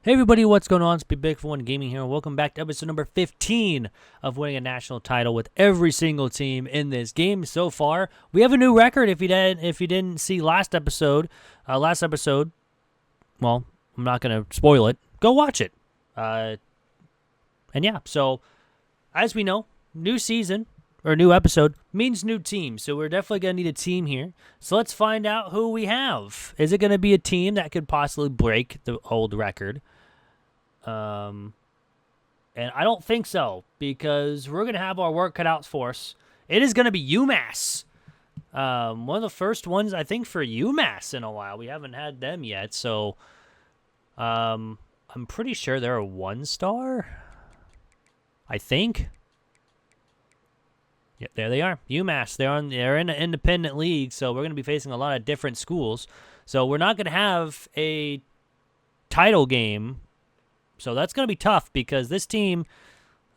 Hey everybody, what's going on? It's Big for One Gaming here, and welcome back to episode number 15 of winning a national title with every single team in this game so far. We have a new record. If you didn't see last episode, well, I'm not gonna spoil it. Go watch it. And yeah, so as we know, new season or new episode means new team. So we're definitely gonna need a team here. So let's find out who we have. Is it gonna be a team that could possibly break the old record? And I don't think so, because we're going to have our work cut out for us. It is going to be UMass. One of the first ones, I think, for UMass in a while. We haven't had them yet, so I'm pretty sure they're a 1-star. I think. Yep, there they are. UMass. They're in an independent league, so we're going to be facing a lot of different schools. So we're not going to have a title game. So that's going to be tough because this team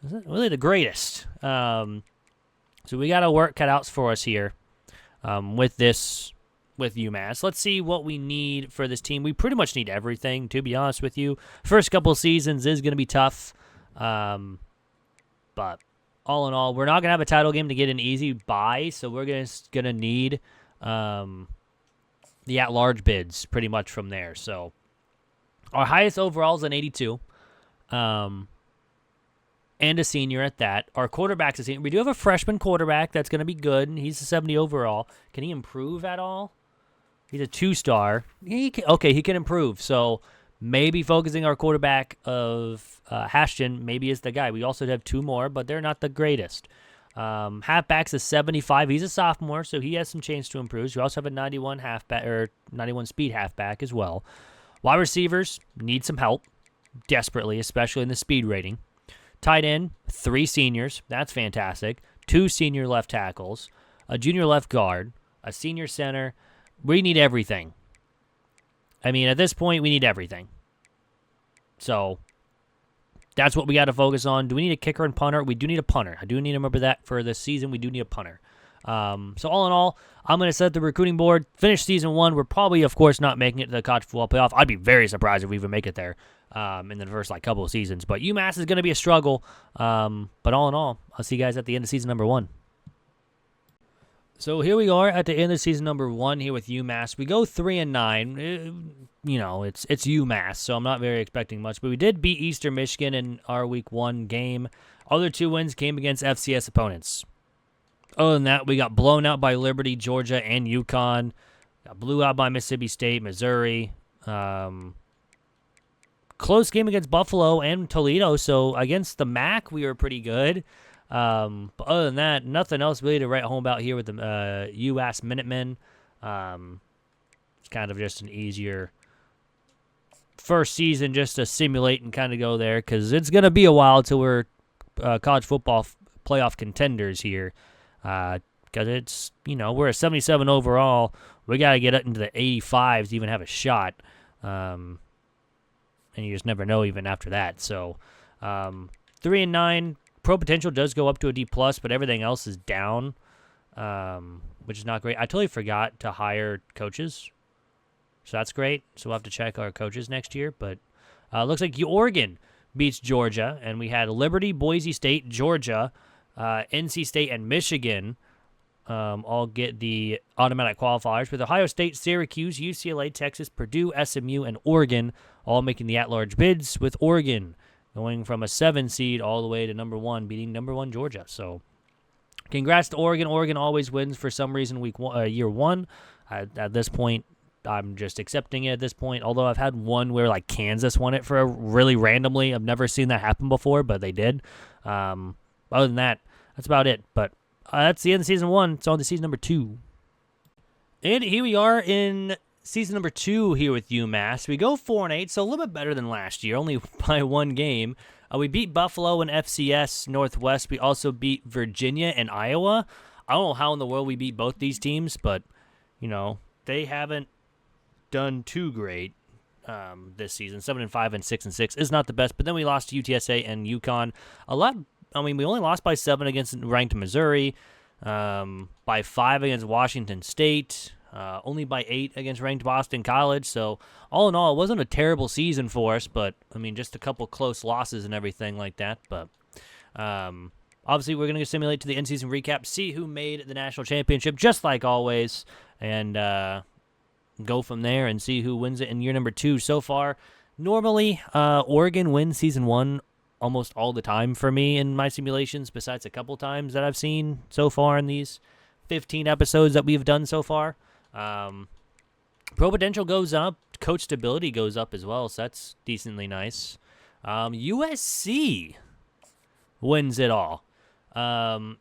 isn't really the greatest. So we got to work cutouts for us here with UMass. Let's see what we need for this team. We pretty much need everything, to be honest with you. First couple of seasons is going to be tough. But all in all, we're not going to have a title game to get an easy bye. So we're going to need the at-large bids pretty much from there. So our highest overall is an 82. And a senior at that. Our quarterback's a senior. We do have a freshman quarterback that's going to be good. He's a 70 overall. Can he improve at all? He's a 2-star. He can improve. So maybe focusing our quarterback of Hashton maybe is the guy. We also have 2 more, but they're not the greatest. Halfback's a 75. He's a sophomore, so he has some chance to improve. We also have a 91 speed halfback as well. Wide receivers need some help desperately, especially in the speed rating. Tight end, 3 seniors. That's fantastic. 2 senior left tackles, a junior left guard, a senior center. We need everything. I mean, at this point, we need everything. So that's what we got to focus on. Do we need a kicker and punter? We do need a punter. I do need to remember that for this season. We do need a punter. So all in all, I'm going to set the recruiting board, finish season 1. We're probably, of course, not making it to the college football playoff. I'd be very surprised if we even make it there in the first couple of seasons. But UMass is going to be a struggle. But all in all, I'll see you guys at the end of season number 1. So here we are at the end of season number 1 here with UMass. We go 3-9. It's UMass, so I'm not very expecting much. But we did beat Eastern Michigan in our week 1 game. Other 2 wins came against FCS opponents. Other than that, we got blown out by Liberty, Georgia, and UConn. Got blew out by Mississippi State, Missouri. Close game against Buffalo and Toledo. So against the MAC, we were pretty good. But other than that, nothing else really to write home about here with the UMass Minutemen. It's kind of just an easier first season just to simulate and kind of go there, because it's going to be a while till we're college football playoff contenders here. Because it's, we're a 77 overall. We got to get up into the 85s to even have a shot. And you just never know even after that. So 3-9, pro potential does go up to a D+, but everything else is down, which is not great. I totally forgot to hire coaches. So that's great. So we'll have to check our coaches next year. But looks like Oregon beats Georgia, and we had Liberty, Boise State, Georgia, NC State, and Michigan all get the automatic qualifiers, with Ohio State, Syracuse, UCLA, Texas, Purdue, SMU, and Oregon all making the at-large bids, with Oregon going from a 7 seed all the way to number 1, beating number 1 Georgia. So congrats to Oregon. Oregon always wins for some reason year 1. At this point, I'm just accepting it at this point, although I've had one where Kansas won it for really randomly. I've never seen that happen before, but they did. Other than that, that's about it. But that's the end of season 1. It's on to season number 2. And here we are in season number 2 here with UMass. We go 4-8, so a little bit better than last year, only by 1 game. We beat Buffalo and FCS Northwest. We also beat Virginia and Iowa. I don't know how in the world we beat both these teams, but, they haven't done too great this season. 7-5 and 6-6 is not the best, but then we lost to UTSA and UConn. We only lost by 7 against ranked Missouri, by 5 against Washington State. only by 8 against ranked Boston College. So all in all, it wasn't a terrible season for us, but I mean, just a couple close losses and everything like that. But obviously, we're going to simulate to the in-season recap, see who made the national championship, just like always, and go from there and see who wins it in year number 2 so far. Normally, Oregon wins season 1 almost all the time for me in my simulations, besides a couple times that I've seen so far in these 15 episodes that we've done so far. Pro potential goes up, coach stability goes up as well, so that's decently nice. USC wins it all.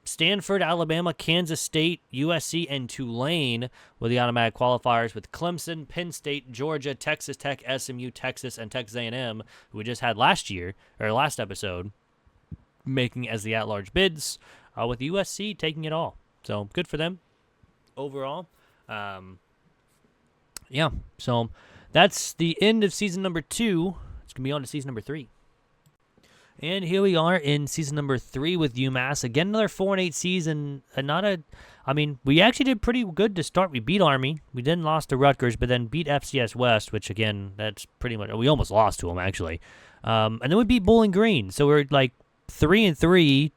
Stanford, Alabama, Kansas State, USC, and Tulane were the automatic qualifiers, with Clemson, Penn State, Georgia, Texas Tech, SMU, Texas, and Texas A&M, who we just had last episode, making as the at-large bids, with USC taking it all. So good for them overall. Yeah, so that's the end of season number 2. It's going to be on to season number 3. And here we are in season number 3 with UMass. Again, another 4-8 season. We actually did pretty good to start. We beat Army. We then lost to Rutgers, but then beat FCS West, which, again, that's pretty much... We almost lost to them, actually. And then we beat Bowling Green. So we're like 3-3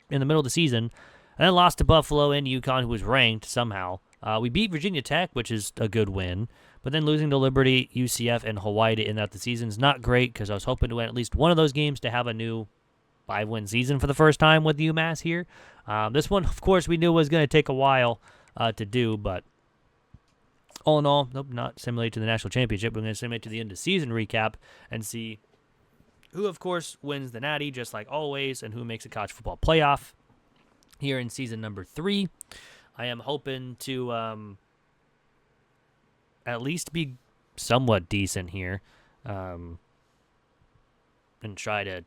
in the middle of the season. And then lost to Buffalo and UConn, who was ranked somehow. We beat Virginia Tech, which is a good win. But then losing to Liberty, UCF, and Hawaii to end out the season is not great, because I was hoping to win at least one of those games to have a new 5-win season for the first time with UMass here. This one, of course, we knew was going to take a while to do, but all in all, nope, not simulate to the national championship. We're going to simulate to the end of season recap and see who, of course, wins the Natty, just like always, and who makes a college football playoff here in season number 3. I am hoping to... at least be somewhat decent here, and try to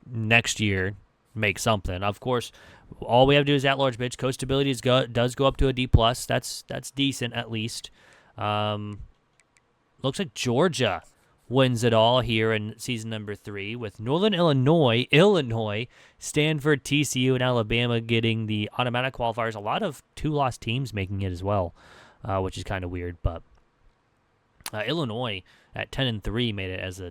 next year make something. Of course, all we have to do is at-large bids. Coach stability does go up to a D+. That's decent at least. Looks like Georgia wins it all here in season number 3, with Northern Illinois, Stanford, TCU, and Alabama getting the automatic qualifiers. A lot of 2-loss teams making it as well, which is kind of weird, but Illinois at 10-3 made it as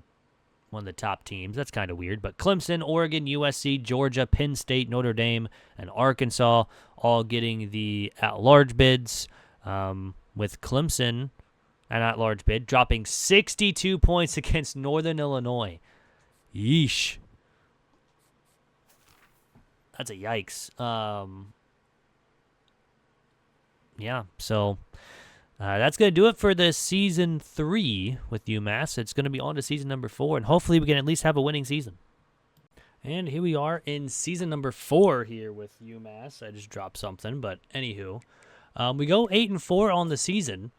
one of the top teams. That's kind of weird. But Clemson, Oregon, USC, Georgia, Penn State, Notre Dame, and Arkansas all getting the at-large bids, with Clemson, an at-large bid, dropping 62 points against Northern Illinois. Yeesh. That's a yikes. Yeah, so... that's going to do it for the season 3 with UMass. It's going to be on to season number 4, and hopefully we can at least have a winning season. And here we are in season number 4 here with UMass. I just dropped something, but anywho. We go 8-4 on the season.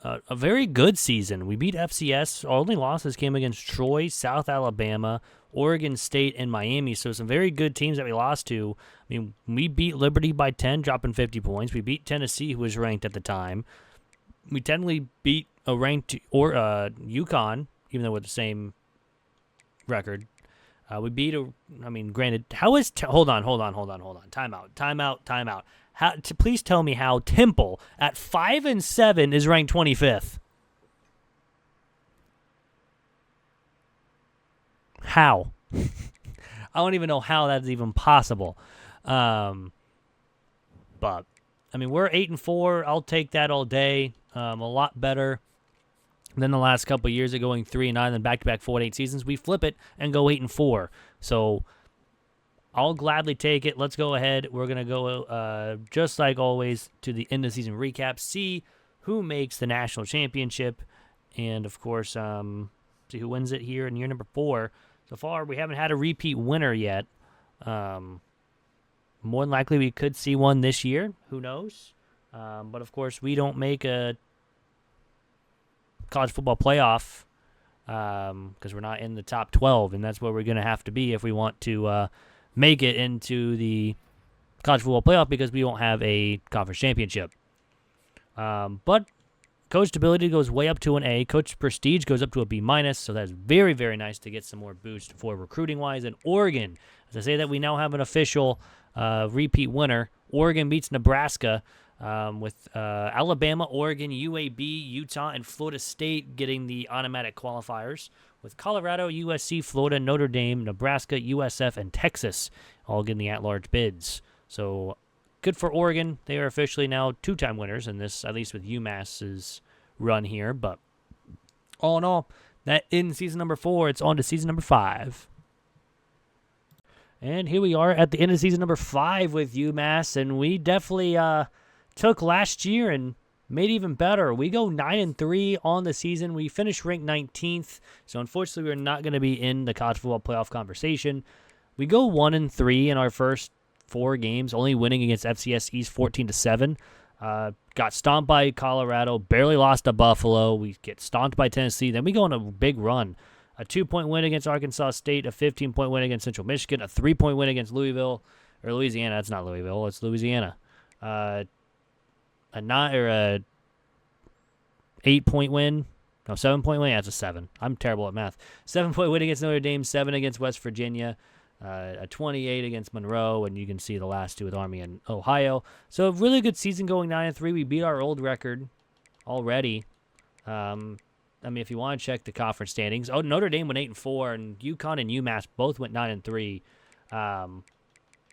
A very good season. We beat FCS. Our only losses came against Troy, South Alabama, Oregon State, and Miami. So some very good teams that we lost to. I mean, we beat Liberty by 10, dropping 50 points. We beat Tennessee, who was ranked at the time. We technically beat a ranked UConn, even though we're the same record. We beat granted, how is... Hold on. Time out. Please tell me how Temple, at 5-7, is ranked 25th. How? I don't even know how that's even possible. But, we're 8-4. I'll take that all day. A lot better than the last couple of years of going 3-9, then back-to-back 4-8 seasons. We flip it and go 8-4. So I'll gladly take it. Let's go ahead. We're going to go, just like always, to the end-of-season recap, see who makes the national championship, and, of course, see who wins it here in year number 4. So far, we haven't had a repeat winner yet. More than likely, we could see one this year. Who knows? But, of course, we don't make a college football playoff because we're not in the top 12, and that's where we're going to have to be if we want to make it into the college football playoff, because we won't have a conference championship. But coach stability goes way up to an A. Coach prestige goes up to a B-, so that's very, very nice to get some more boost for recruiting-wise. And Oregon, as I say that, we now have an official repeat winner. Oregon beats Nebraska with Alabama, Oregon, UAB, Utah, and Florida State getting the automatic qualifiers, with Colorado, USC, Florida, Notre Dame, Nebraska, USF, and Texas all getting the at-large bids. So good for Oregon. They are officially now two-time winners in this, at least with UMass's run here. But all in all, that in season number 4, it's on to season number 5. And here we are at the end of season number 5 with UMass, and we definitely took last year and made it even better. We go 9-3 on the season. We finished ranked 19th, so unfortunately we're not going to be in the college football playoff conversation. We go 1-3 in our first 4 games, only winning against FCS East 14-7. Got stomped by Colorado, barely lost to Buffalo. We get stomped by Tennessee. Then we go on a big run. A 2-point win against Arkansas State, a 15-point win against Central Michigan, a 3-point win against Louisiana. That's not Louisville, it's Louisiana. A 8-point win. No, 7-point win. Yeah, it's a 7. I'm terrible at math. 7-point win against Notre Dame, 7 against West Virginia, a 28 against Monroe, and you can see the last 2 with Army and Ohio. So a really good season going 9-3. We beat our old record already. If you want to check the conference standings, Notre Dame went 8-4, and UConn and UMass both went 9-3.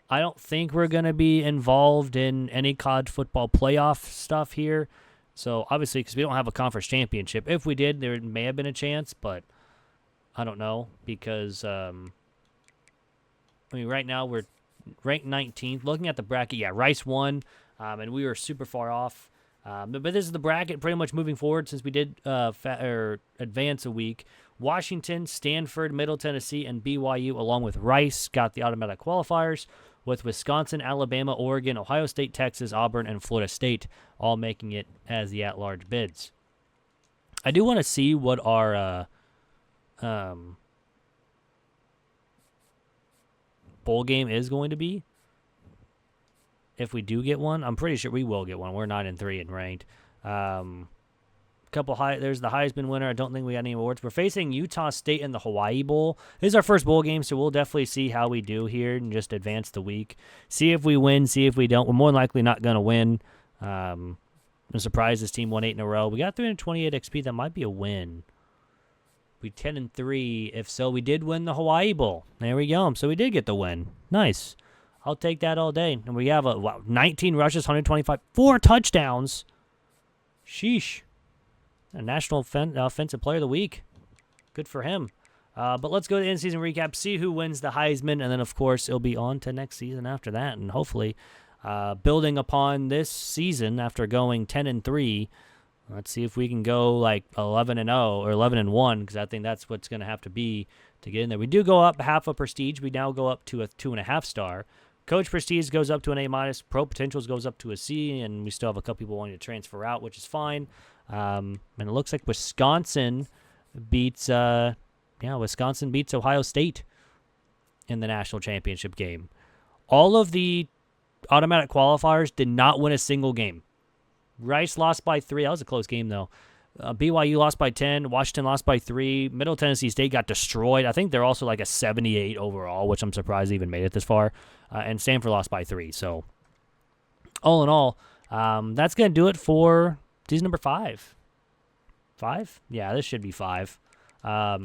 I don't think we're going to be involved in any college football playoff stuff here. So, obviously, because we don't have a conference championship. If we did, there may have been a chance, but I don't know. Because, right now we're ranked 19th. Looking at the bracket, Rice won, and we were super far off. But this is the bracket pretty much moving forward since we did advance a week. Washington, Stanford, Middle Tennessee, and BYU, along with Rice, got the automatic qualifiers, with Wisconsin, Alabama, Oregon, Ohio State, Texas, Auburn, and Florida State all making it as the at-large bids. I do want to see what our bowl game is going to be. If we do get one, I'm pretty sure we will get one. We're 9-3 and ranked. There's the Heisman winner. I don't think we got any awards. We're facing Utah State in the Hawaii Bowl. This is our first bowl game, so we'll definitely see how we do here and just advance the week. See if we win, see if we don't. We're more than likely not going to win. I'm surprised this team won 8 in a row. We got 328 XP. That might be a win. We 10-3. If so, we did win the Hawaii Bowl. There we go. So we did get the win. Nice. I'll take that all day. And we have 19 rushes, 125, 4 touchdowns. Sheesh. A National Offensive Player of the Week. Good for him. But let's go to the in-season recap, see who wins the Heisman, and then, of course, it'll be on to next season after that. And hopefully, building upon this season after going 10-3, let's see if we can go like 11-0 or 11-1, because I think that's what's going to have to be to get in there. We do go up half a prestige. We now go up to a 2.5 star. Coach Prestige goes up to an A-. Pro Potentials goes up to a C, and we still have a couple people wanting to transfer out, which is fine. And it looks like Wisconsin beats Ohio State in the national championship game. All of the automatic qualifiers did not win a single game. Rice lost by 3. That was a close game, though. BYU lost by 10. Washington lost by 3. Middle Tennessee State got destroyed. I think they're also like a 78 overall, which I'm surprised they even made it this far. And Stanford lost by 3. So, all in all, that's going to do it for season number 5. 5? Yeah, this should be 5.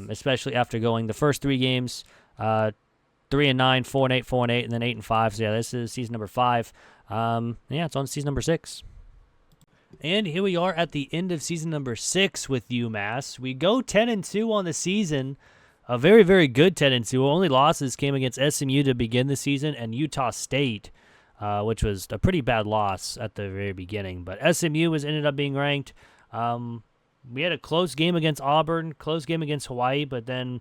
Especially after going the first 3 games, 3-9, 4-8, 4-8, and then 8-5. So, yeah, this is season number 5. It's on season number 6. And here we are at the end of season number 6 with UMass. We go 10-2 on the season. A very, very good 10-2. Only losses came against SMU to begin the season and Utah State, which was a pretty bad loss at the very beginning. But SMU ended up being ranked. We had a close game against Auburn, close game against Hawaii, but then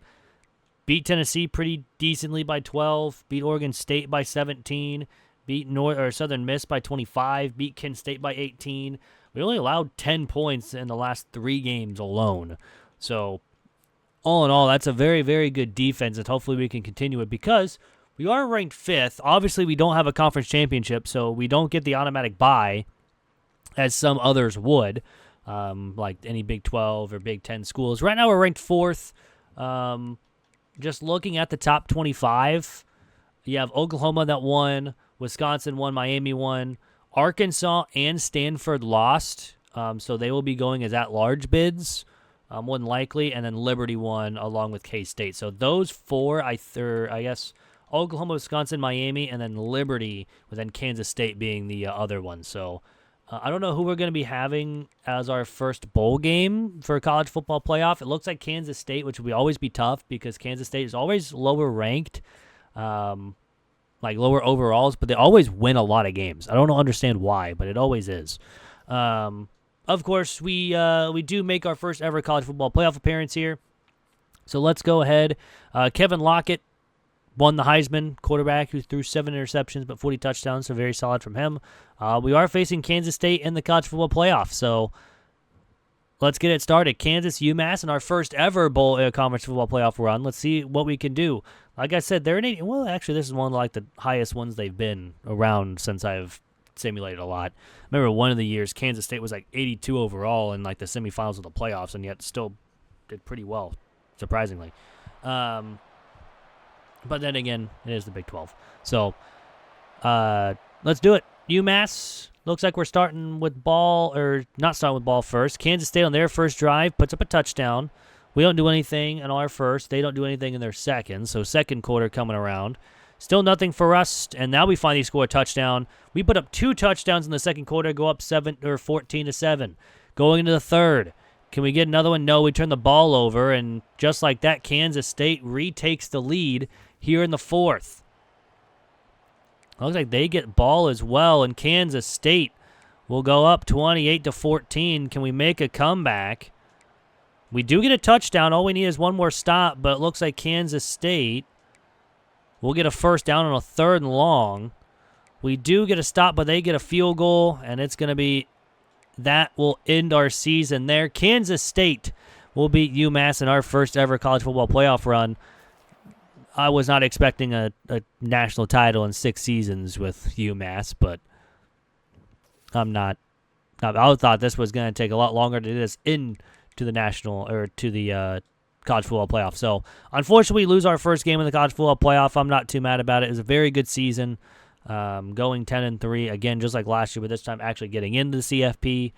beat Tennessee pretty decently by 12, beat Oregon State by 17, beat Southern Miss by 25, beat Kent State by 18. We only allowed 10 points in the last 3 games alone. So, all in all, that's a very, very good defense, and hopefully we can continue it because we are ranked 5th. Obviously, we don't have a conference championship, so we don't get the automatic bye as some others would, like any Big 12 or Big 10 schools. Right now, we're ranked 4th. Just looking at the top 25, you have Oklahoma that won, Wisconsin won, Miami won, Arkansas and Stanford lost, so they will be going as at-large bids, more than likely, and then Liberty won along with K-State. So those four, I guess, Oklahoma, Wisconsin, Miami, and then Liberty, with then Kansas State being the other one. So I don't know who we're going to be having as our first bowl game for college football playoff. It looks like Kansas State, which will always be tough because Kansas State is always lower ranked, like lower overalls, but they always win a lot of games. I don't understand why, but it always is. Of course, we do make our first ever college football playoff appearance here. So let's go ahead. Kevin Lockett won the Heisman, quarterback who threw 7 interceptions but 40 touchdowns, so very solid from him. We are facing Kansas State in the college football playoff, so let's get it started. Kansas, UMass, in our first ever bowl conference football playoff run. Let's see what we can do. Like I said, they're in well, actually, this is one of like the highest ones they've been around since I've simulated a lot. I remember one of the years Kansas State was like 82 overall in like the semifinals of the playoffs, and yet still did pretty well, surprisingly. But then again, it is the Big 12. So let's do it. UMass, looks like we're starting with ball, or not starting with ball first. Kansas State on their first drive puts up a touchdown. We don't do anything in our first. They don't do anything in their second. So second quarter coming around. Still nothing for us, and now we finally score a touchdown. We put up 2 touchdowns in the second quarter, go up 14-7. Going into the third, can we get another one? No, we turn the ball over, and just like that, Kansas State retakes the lead here in the fourth. Looks like they get ball as well, and Kansas State will go up 28-14. Can we make a comeback? We do get a touchdown. All we need is one more stop, but it looks like Kansas State will get a first down on a 3rd and long. We do get a stop, but they get a field goal, and it's going to be that will end our season there. Kansas State will beat UMass in our first ever college football playoff run. I was not expecting a national title in 6 seasons with UMass, but I'm not. I thought this was going to take a lot longer to do this into the national or to the college football playoff. So, unfortunately, we lose our first game in the college football playoff. I'm not too mad about it. It was a very good season, going 10-3 again, just like last year, but this time actually getting into the CFP.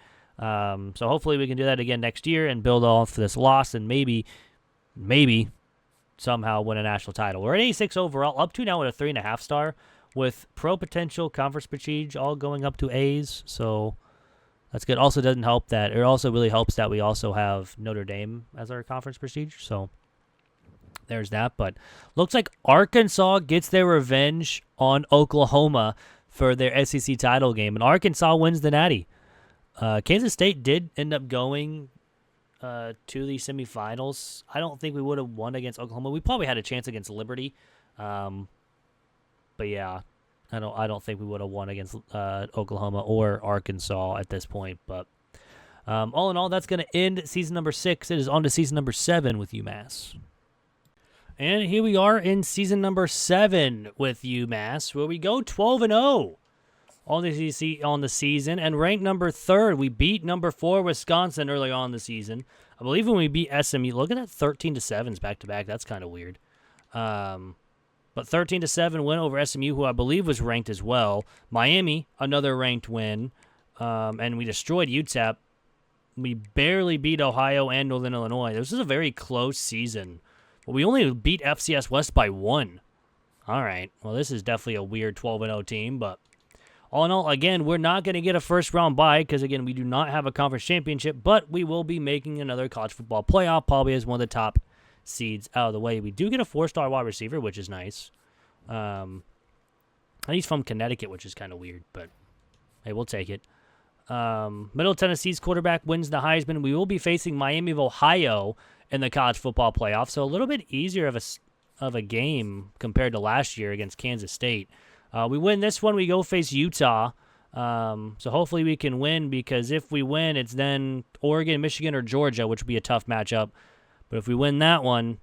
So hopefully we can do that again next year and build off this loss and maybe somehow win a national title. We're at 86 overall, up to now with a 3.5 star, with pro potential, conference prestige, all going up to A's. So that's good. Also doesn't help that. It also really helps that we also have Notre Dame as our conference prestige. So there's that. But looks like Arkansas gets their revenge on Oklahoma for their SEC title game, and Arkansas wins the Natty. Kansas State did end up going to the semifinals. I don't think we would have won against Oklahoma. We probably had a chance against Liberty, but yeah, I don't think we would have won against Oklahoma or Arkansas at this point. But all in all, that's going to end season number 6. It is on to season number 7 with UMass. And here we are in season number 7 with UMass, where we go 12-0 on the season and ranked number 3rd. We beat number 4 Wisconsin early on in the season. I believe when we beat SMU, look at that 13-7s back to back. That's kind of weird. But 13-7 win over SMU, who I believe was ranked as well. Miami, another ranked win, and we destroyed UTEP. We barely beat Ohio and Northern Illinois. This is a very close season. But we only beat FCS West by 1. All right. Well, this is definitely a weird 12-0 team, but all in all, again, we're not going to get a first-round bye because, again, we do not have a conference championship, but we will be making another college football playoff, probably as one of the top seeds out of the way. We do get a 4-star wide receiver, which is nice. And he's from Connecticut, which is kind of weird, but hey, we'll take it. Middle Tennessee's quarterback wins the Heisman. We will be facing Miami of Ohio in the college football playoff, so a little bit easier of a game compared to last year against Kansas State. We win this one, we go face Utah. So hopefully we can win, because if we win, it's then Oregon, Michigan, or Georgia, which would be a tough matchup. But if we win that one,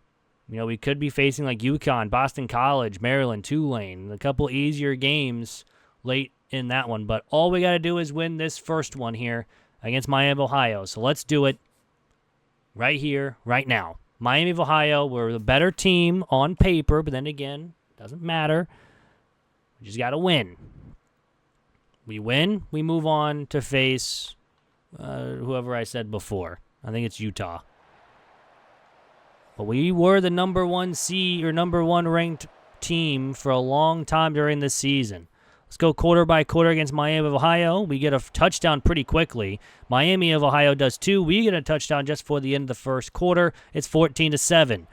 we could be facing like UConn, Boston College, Maryland, Tulane, a couple easier games late in that one. But all we got to do is win this first one here against Miami of Ohio. So let's do it right here, right now. Miami of Ohio, we're the better team on paper, but then again, doesn't matter. We just got to win. We win, we move on to face whoever I said before. I think it's Utah. But we were the number 1 seed or number 1 ranked team for a long time during this season. Let's go quarter by quarter against Miami of Ohio. We get a touchdown pretty quickly. Miami of Ohio does too. We get a touchdown just for the end of the first quarter. It's 14-7.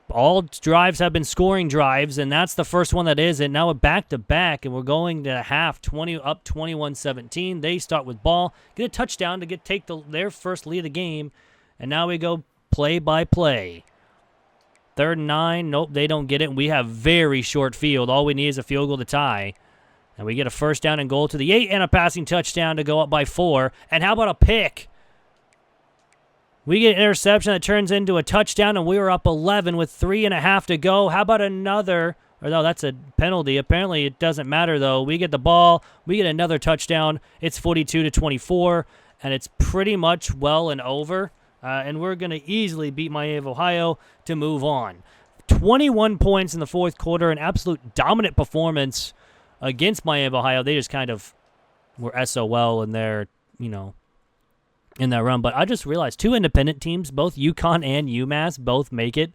All drives have been scoring drives, and that's the first one that isn't. Now we're back-to-back, and we're going to half, up 21-17. They start with ball, get a touchdown to take their first lead of the game, and now we go play-by-play. 3rd and 9, nope, they don't get it. We have very short field. All we need is a field goal to tie. And we get a first down and goal to the 8 and a passing touchdown to go up by 4. And how about a pick? We get an interception that turns into a touchdown, and we were up 11 with 3.5 to go. How about another? Or no, that's a penalty. Apparently it doesn't matter, though. We get the ball. We get another touchdown. It's 42-24, and it's pretty much well and over. And we're going to easily beat Miami of Ohio to move on. 21 points in the fourth quarter, an absolute dominant performance against Miami of Ohio. They just kind of were SOL in their, in that run. But I just realized 2 independent teams, both UConn and UMass, both make it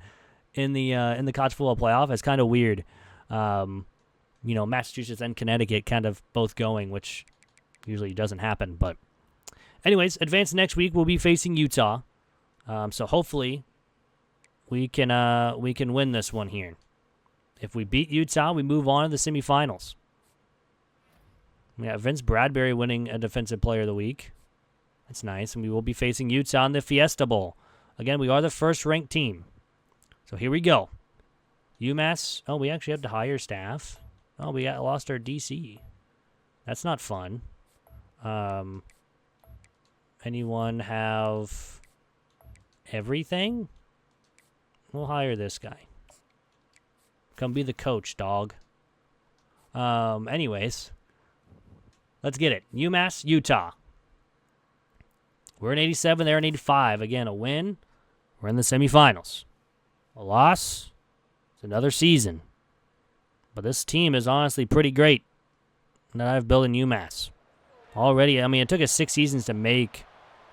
in the college football playoff. It's kind of weird. Massachusetts and Connecticut kind of both going, which usually doesn't happen. But anyways, advance next week. We'll be facing Utah. So hopefully we can win this one here. If we beat Utah, we move on to the semifinals. We got Vince Bradbury winning a Defensive Player of the Week. That's nice. And we will be facing Utah in the Fiesta Bowl. Again, we are the first-ranked team. So here we go. UMass. Oh, we actually have to hire staff. Oh, we lost our DC. That's not fun. Anyone have everything? We'll hire this guy. Come be the coach, dog. Anyways, let's get it. UMass, Utah. We're in 87, they're in 85. Again, a win, we're in the semifinals. A loss, it's another season. But this team is honestly pretty great that I've built in UMass. Already, it took us 6 seasons to make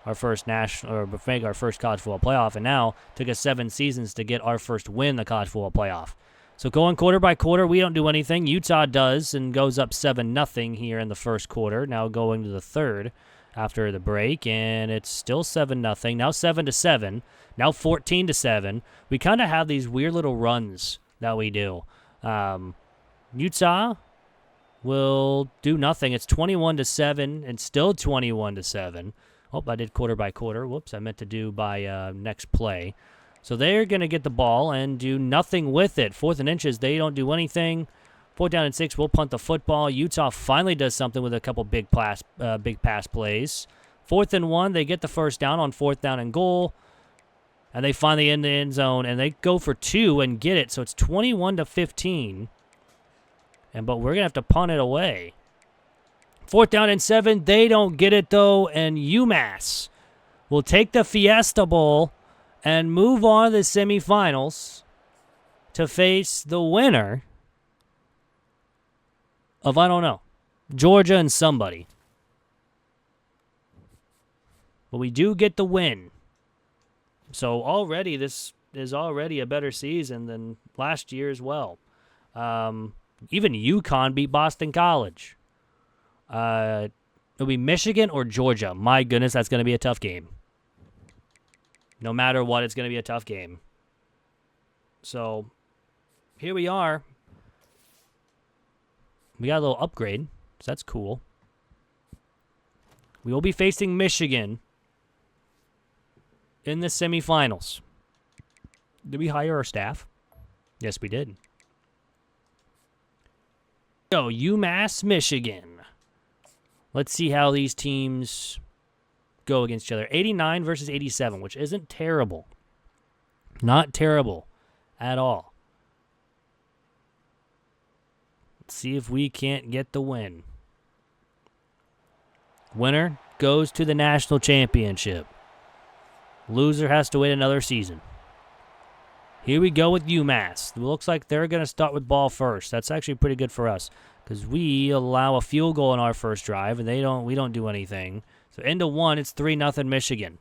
our first college football playoff, and now it took us 7 seasons to get our first win in the college football playoff. So going quarter by quarter, we don't do anything. Utah does and goes up 7-0 here in the first quarter. Now going to the third after the break, and it's still 7-0. Now 7-7. Now 14-7. We kind of have these weird little runs that we do. Utah will do nothing. It's 21-7 and still 21-7. Oh, I did quarter by quarter. Whoops, I meant to do by next play. So they're going to get the ball and do nothing with it. 4th and inches, they don't do anything. 4th down and 6, we'll punt the football. Utah finally does something with a couple big pass plays. 4th and 1, they get the first down on 4th down and goal. And they finally in the end zone, and they go for 2 and get it. So it's 21-15. But we're going to have to punt it away. 4th down and 7, they don't get it, though, and UMass will take the Fiesta Bowl and move on to the semifinals to face the winner of, I don't know, Georgia and somebody. But we do get the win. So already this is already a better season than last year as well. Even UConn beat Boston College. It'll be Michigan or Georgia. My goodness, that's going to be a tough game. No matter what, it's going to be a tough game. So, here we are. We got a little upgrade, so that's cool. We will be facing Michigan in the semifinals. Did we hire our staff? Yes, we did. So, UMass, Michigan. Let's see how these teams go against each other. 89 versus 87, which isn't terrible. Not terrible at all. Let's see if we can't get the win. Winner goes to the national championship. Loser has to wait another season. Here we go with UMass. It looks like they're going to start with ball first. That's actually pretty good for us. because we allow a field goal in our first drive, and we don't do anything. So into 1, it's 3-0 Michigan.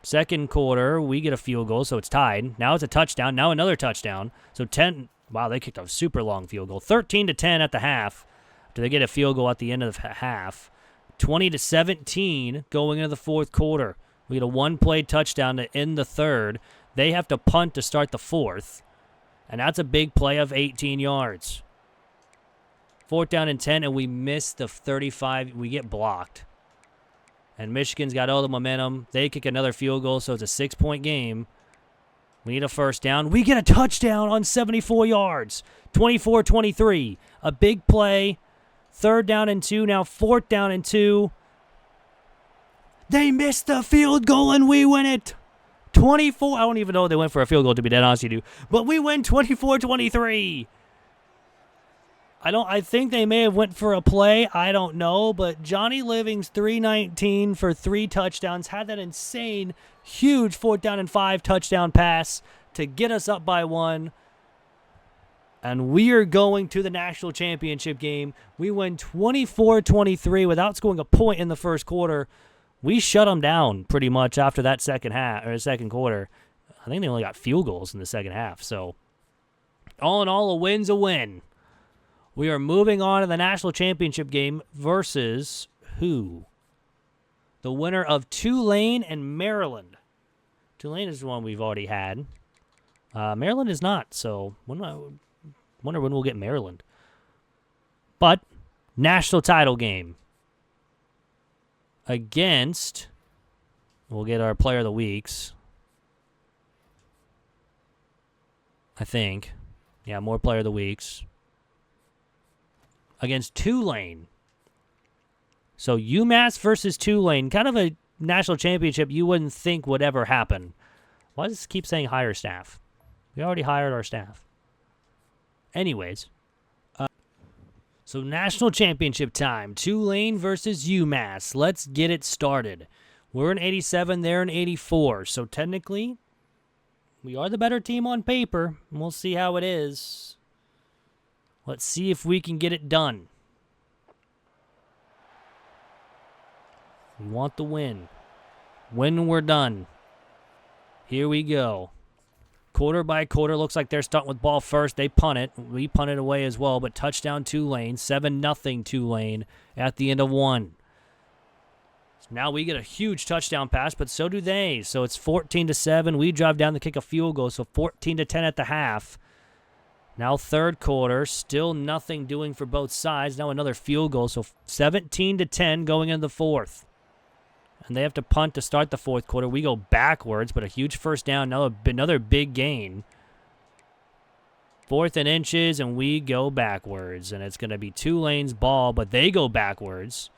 Second quarter, we get a field goal, so it's tied. Now it's a touchdown. Now another touchdown. So 10. Wow, they kicked a super long field goal. 13-10 at the half. Do they get a field goal at the end of the half? 20-17 going into the fourth quarter. We get a one-play touchdown to end the third. They have to punt to start the fourth. And that's a big play of 18 yards. 4th down and 10, and we miss the 35. We get blocked. And Michigan's got all the momentum. They kick another field goal, so it's a 6-point game. We need a first down. We get a touchdown on 74 yards. 24-23. A big play. 3rd down and 2. Now 4th down and 2. They missed the field goal, and we win it. 24. I don't even know if they went for a field goal, to be dead honest with you. But we win 24-23. I think they may have went for a play. I don't know. But Johnny Livings, 319 for 3 touchdowns. Had that insane, huge 4th down and 5 touchdown pass to get us up by 1. And we are going to the national championship game. We win 24-23 without scoring a point in the first quarter. We shut them down pretty much after that second quarter. I think they only got field goals in the second half. So, all in all, a win's a win. We are moving on to the national championship game versus who? The winner of Tulane and Maryland. Tulane is the one we've already had. Maryland is not, so wonder when we'll get Maryland. But, national title game. Against, we'll get our player of the weeks. I think. Yeah, more player of the weeks. Against Tulane. So UMass versus Tulane. Kind of a national championship you wouldn't think would ever happen. Why does it keep saying hire staff? We already hired our staff. Anyways. So national championship time. Tulane versus UMass. Let's get it started. We're in 87. They're in 84. So technically, we are the better team on paper. And we'll see how it is. Let's see if we can get it done. We want the win. When we're done. Here we go. Quarter by quarter. Looks like they're starting with ball first. They punt it. We punt it away as well. But touchdown Tulane. 7-0 Tulane at the end of 1. So now we get a huge touchdown pass, but so do they. So it's 14-7. We drive down to kick a field goal. So 14-10 at the half. Now third quarter, still nothing doing for both sides. Now another field goal, so 17-10 going into the fourth. And they have to punt to start the fourth quarter. We go backwards, but a huge first down. Now another big gain. 4th and inches, and we go backwards. And it's going to be Tulane's ball, but they go backwards.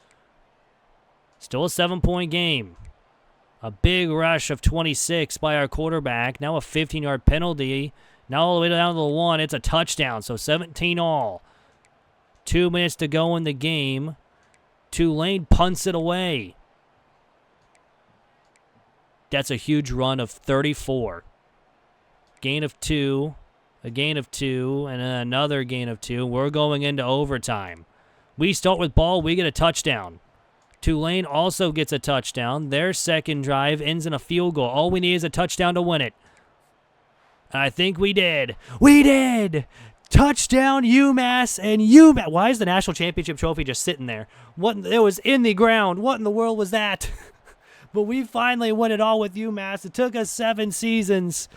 Still a 7-point game. A big rush of 26 by our quarterback. Now a 15-yard penalty. Now all the way down to the 1, it's a touchdown, so 17 all. 2 minutes to go in the game. Tulane punts it away. That's a huge run of 34. Gain of 2, a gain of 2, and another gain of 2. We're going into overtime. We start with ball, we get a touchdown. Tulane also gets a touchdown. Their second drive ends in a field goal. All we need is a touchdown to win it. I think we did. We did! Touchdown, UMass, and UMass. Why is the national championship trophy just sitting there? It was in the ground. What in the world was that? But we finally won it all with UMass. It took us 7 seasons,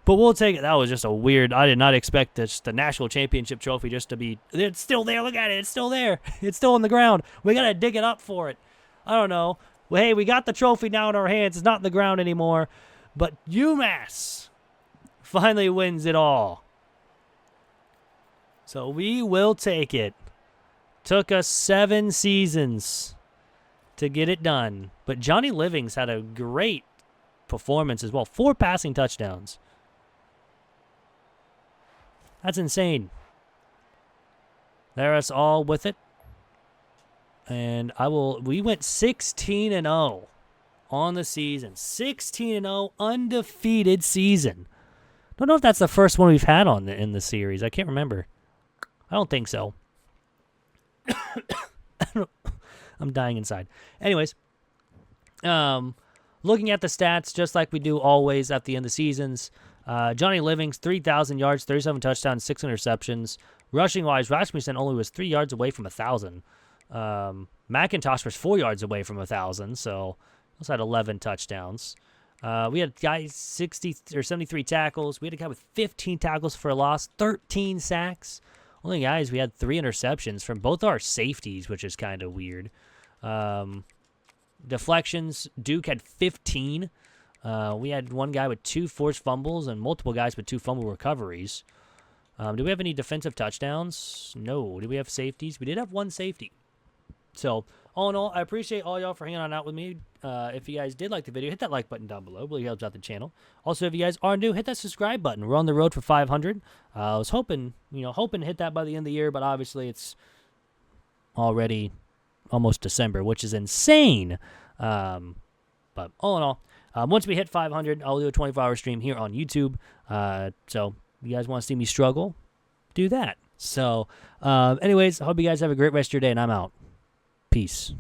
but we'll take it. That was just a weird. I did not expect the national championship trophy just to be. It's still there. Look at it. It's still there. It's still on the ground. We got to dig it up for it. I don't know. Well, hey, we got the trophy now in our hands. It's not in the ground anymore. But UMass finally wins it all. So we will take it. Took us 7 seasons to get it done. But Johnny Livings had a great performance as well. 4 passing touchdowns. That's insane. They're us all with it. And we went 16-0 on the season. 16-0 undefeated season. Don't know if that's the first one we've had in the series. I can't remember. I don't think so. I'm dying inside. Anyways, looking at the stats, just like we do always at the end of seasons, Johnny Livings, 3,000 yards, 37 touchdowns, 6 interceptions. Rushing-wise, Rasmussen only was 3 yards away from 1,000. McIntosh was 4 yards away from 1,000, so he also had 11 touchdowns. We had guys 60 or 73 tackles. We had a guy with 15 tackles for a loss, 13 sacks. Only guys, we had 3 interceptions from both our safeties, which is kind of weird. Deflections, Duke had 15. We had one guy with 2 forced fumbles and multiple guys with 2 fumble recoveries. Do we have any defensive touchdowns? No. Do we have safeties? We did have 1 safety. So, all in all, I appreciate all y'all for hanging on out with me. If you guys did like the video, hit that like button down below. It really helps out the channel. Also, if you guys are new, hit that subscribe button. We're on the road for 500. I was hoping to hit that by the end of the year, but obviously it's already almost December, which is insane. But all in all, once we hit 500, I'll do a 24-hour stream here on YouTube. So if you guys want to see me struggle, do that. So anyways, I hope you guys have a great rest of your day, and I'm out. Peace.